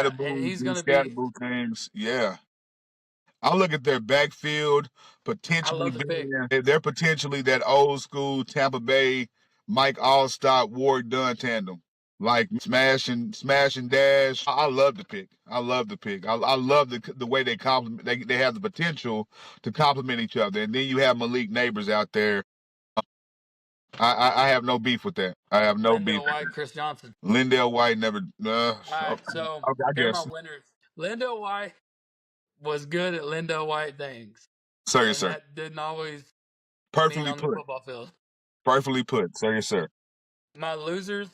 And he's going to be. Scatterboo things. Yeah. I look at their backfield I potentially love the pick. being they're potentially that old school Tampa Bay Mike Allstott Ward Dunn tandem. Like smash and dash. I love the pick. I love the pick. I love the way they complement. They have the potential to complement each other. And then you have Malik Neighbors out there. I have no beef with that. I have no beef Lindell with White, Chris Johnson. that. Lindell White never. All right, Okay, so okay, I here are my guess. winners. Lindell White was good at Lindell White things, Sir, yes, and sir. that didn't always mean Perfectly on the put. football field. Perfectly put. Sir, yes, sir. My losers.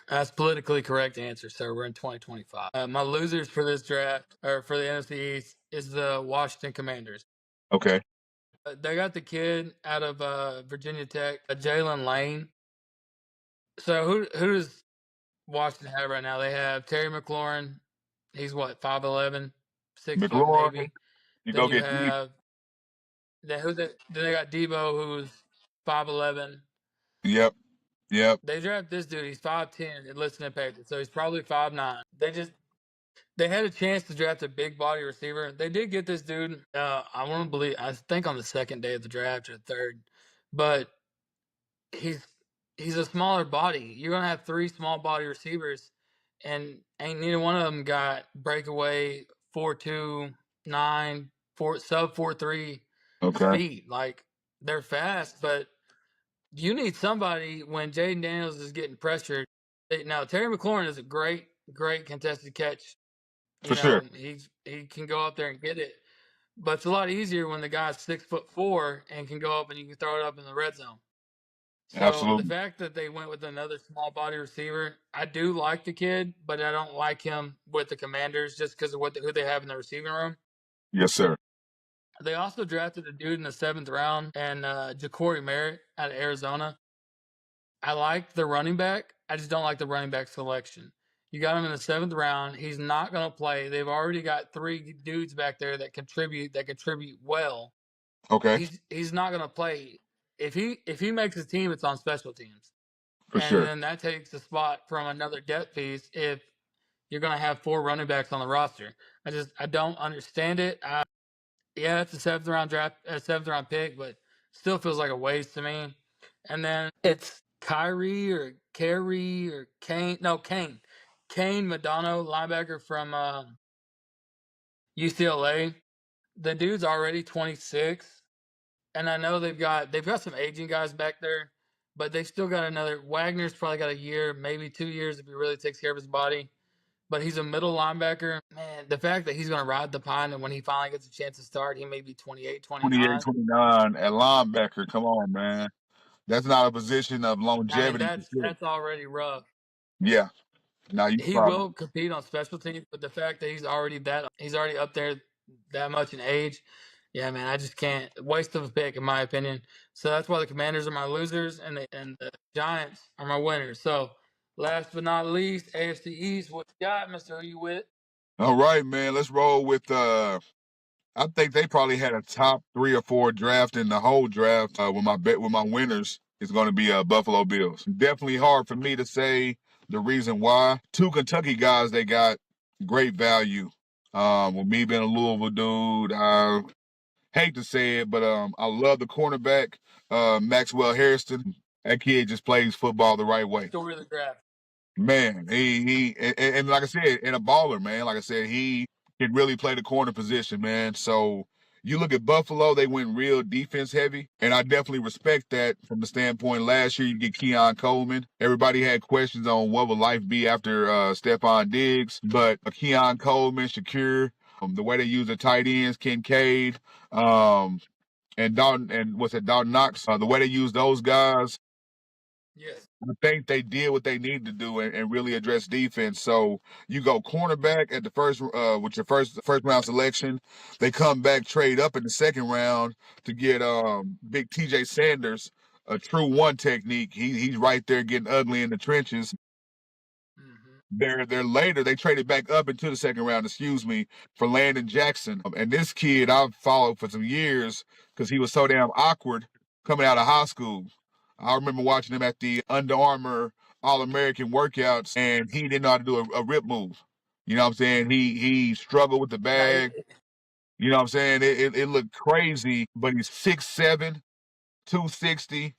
That's politically correct answer, sir. We're in 2025. My losers for this draft, or for the NFC East, is the Washington Commanders. Okay. They got the kid out of Virginia Tech, Jalen Lane. So who does Washington have right now? They have Terry McLaurin. He's what, 5'11", 6 foot McLaurin, maybe. you Then go you get deep. have then they got Debo, who's 5'11". Yep. Yep. They draft this dude. He's 5'10", it lists in the paper, so he's probably 5'9". They had a chance to draft a big body receiver. They did get this dude. I think on the second day of the draft or the third, but he's a smaller body. You're gonna have three small body receivers, and ain't neither one of them got breakaway 4.2, 9, 4 sub 4.3 Okay. speed. Like, they're fast, but you need somebody when Jaden Daniels is getting pressured. Now Terry McLaurin is a great contested catch. For sure. He can go up there and get it, but it's a lot easier when the guy's 6'4" and can go up and you can throw it up in the red zone. So the Absolutely. fact that they went with another small body receiver, I do like the kid, but I don't like him with the Commanders just because of who they have in the receiving room. Yes, sir. They also drafted a dude in the 7th round, and Ja'Cory Merritt out of Arizona. I like the running back. I just don't like the running back selection. You got him in the 7th round. He's not going to play. They've already got 3 dudes back there that contribute well. Okay. He's not going to play. If he makes his team, it's on special teams. For And sure. then that takes the spot from another depth piece if you're going to have 4 running backs on the roster. I don't understand it. Yeah, it's a 7th round pick, but still feels like a waste to me. And then it's Kyrie or Carey or Kane. No, Kane. Kane Madano, linebacker from UCLA. The dude's already 26. And I know they've got some aging guys back there, but they've still got another. Wagner's probably got a year, maybe 2 years if he really takes care of his body. But he's a middle linebacker. Man, the fact that he's going to ride the pine and when he finally gets a chance to start, he may be 28, 28, 29. 29 at linebacker. Come on, man. That's not a position of I mean, longevity for sure. that's already rough. Yeah. Now you He probably will compete on special teams, but the fact that he's already up there that much in age, yeah, man, I just can't. Waste of a pick, in my opinion. So that's why the Commanders are my losers, and the Giants are my winners. So last but not least, AFC East. What you got, Mister? Who you with? all right, man. Let's roll with I think they probably had a top 3 or 4 draft in the whole draft. With my winners is going to be Buffalo Bills. Definitely hard for me to say the reason why. 2 Kentucky guys they got great value. With me being a Louisville dude, I hate to say it, but I love the cornerback, Maxwell Harrison. That kid just plays football the right way. Story of the draft. Man, and like I said, and a baller, man. Like I said, he can really play the corner position, man. So you look at Buffalo, they went real defense heavy, and I definitely respect that from the standpoint. Last year, you get Keon Coleman. Everybody had questions on what would life be after Stephon Diggs, but Keon Coleman, Shakir, the way they use the tight ends, Kincaid, and Dalton Knox, the way they use those guys. Yes. I think they did what they needed to do and really address defense. So you go cornerback at the first with your first round selection. They come back, trade up in the second round to get big TJ Sanders, a true one technique. He's right there getting ugly in the trenches. They're later. They traded back up into the second round, for Landon Jackson. And this kid I've followed for some years because he was so damn awkward coming out of high school. I remember watching him at the Under Armour All-American workouts, and he didn't know how to do a rip move. You know what I'm saying? He struggled with the bag. You know what I'm saying? It looked crazy, but he's 6'7", 260.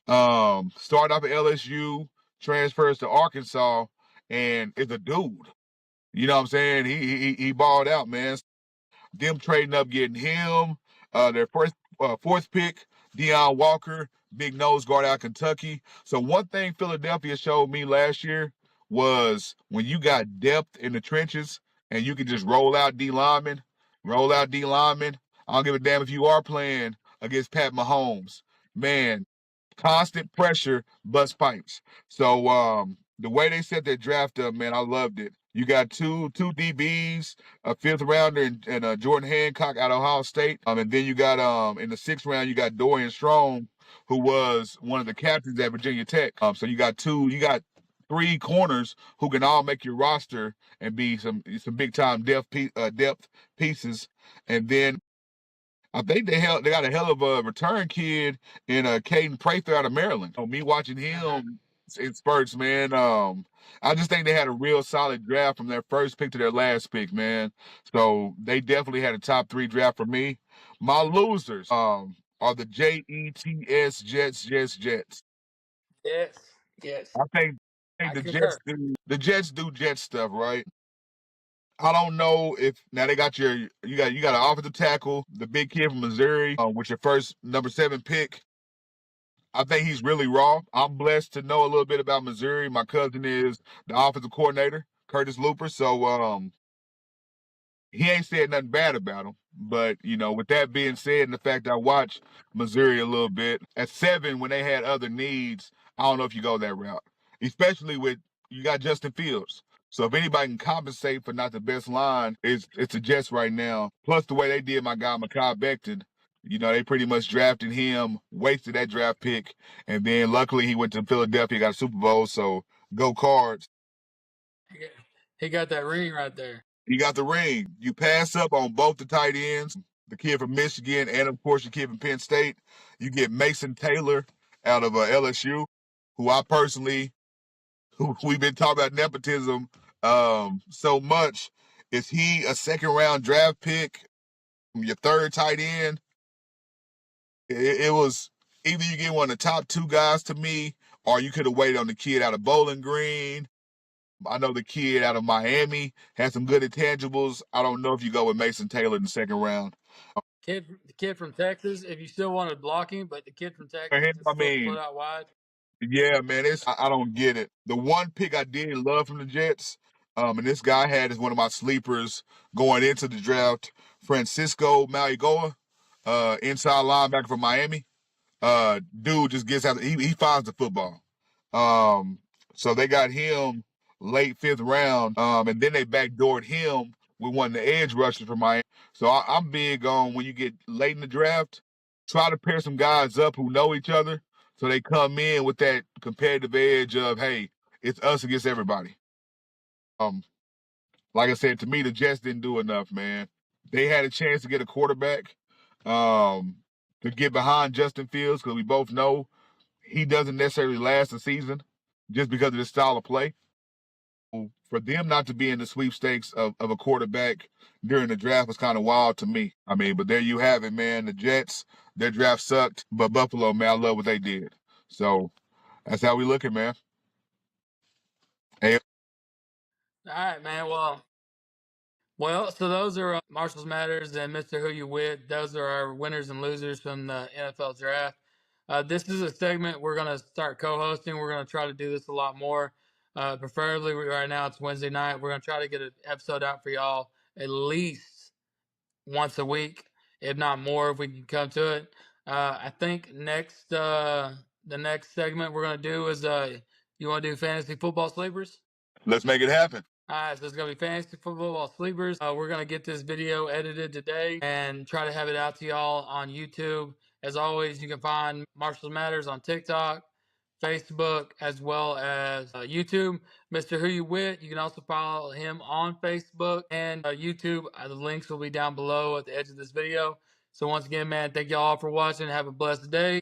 Started off at LSU, transfers to Arkansas, and is a dude. You know what I'm saying? He balled out, man. Them trading up, getting him, their fourth pick, Deion Walker, big nose guard out of Kentucky. So one thing Philadelphia showed me last year was when you got depth in the trenches and you can just roll out D linemen, roll out D linemen. I don't give a damn if you are playing against Pat Mahomes. Man, constant pressure, bust pipes. So the way they set their draft up, man, I loved it. You got two DBs, a fifth rounder, and Jordan Hancock out of Ohio State. And then you got in the sixth round, you got Dorian Strong, who was one of the captains at Virginia Tech. So you got three corners who can all make your roster and be some big time depth pieces. And then I think they got a hell of a return kid in Caden Prather out of Maryland. Me watching him in spurts, man. I just think they had a real solid draft from their first pick to their last pick, man. So they definitely had a top 3 draft for me. My losers are the Jets. Yes, yes. I think I the concur. Jets do Jet stuff, right? I don't know if now they got you got an offensive tackle, the big kid from Missouri, with your first number 7 pick. I think he's really raw. I'm blessed to know a little bit about Missouri. My cousin is the offensive coordinator, Curtis Looper. So he ain't said nothing bad about him. But, with that being said, and the fact I watched Missouri a little bit, at 7, when they had other needs, I don't know if you go that route. Especially with, you got Justin Fields. So if anybody can compensate for not the best line, it's the Jets right now. Plus the way they did my guy, Mekhi Becton. They pretty much drafted him, wasted that draft pick, and then luckily he went to Philadelphia, got a Super Bowl, so go Cards. He got that ring right there. He got the ring. You pass up on both the tight ends, the kid from Michigan, and of course the kid from Penn State. You get Mason Taylor out of LSU, who I personally, who we've been talking about nepotism so much. Is he a second round draft pick, your third tight end? It was either you get one of the top 2 guys to me, or you could have waited on the kid out of Bowling Green. I know the kid out of Miami had some good intangibles. I don't know if you go with Mason Taylor in the second round. The kid from Texas, if you still wanted blocking, but the kid from Texas I can still mean, split out wide. yeah, man, I don't get it. The one pick I did love from the Jets, and this guy had as one of my sleepers going into the draft, Francisco Mauigoa, inside linebacker from Miami. Dude just gets out. He finds the football. So they got him late 5th round. And then they backdoored him with one of the edge rushers from Miami. So I'm big on when you get late in the draft, try to pair some guys up who know each other, so they come in with that competitive edge of, hey, it's us against everybody. Like I said, to me, the Jets didn't do enough, man. They had a chance to get a quarterback, to get behind Justin Fields, because we both know he doesn't necessarily last a season just because of his style of play. For them not to be in the sweepstakes of a quarterback during the draft was kind of wild to me. I mean, but there you have it, man. The Jets, their draft sucked, but Buffalo, man, I love what they did. So that's how we looking, man. Hey, All right, man. Well, so those are Marshals Matters and Mr. Who You With. Those are our winners and losers from the NFL draft. This is a segment we're going to start co-hosting. We're going to try to do this a lot more. Preferably right now it's Wednesday night. We're going to try to get an episode out for y'all at least once a week, if not more, if we can come to it. I think the next segment we're going to do is you want to do fantasy football sleepers? let's make it happen. All right, so it's going to be fantasy football sleepers. We're going to get this video edited today and try to have it out to y'all on YouTube. As always, you can find Marshals Matters on TikTok, Facebook, as well as YouTube. Mr. Who You With, you can also follow him on Facebook and YouTube. The links will be down below at the edge of this video. So once again, man, thank y'all for watching. Have a blessed day.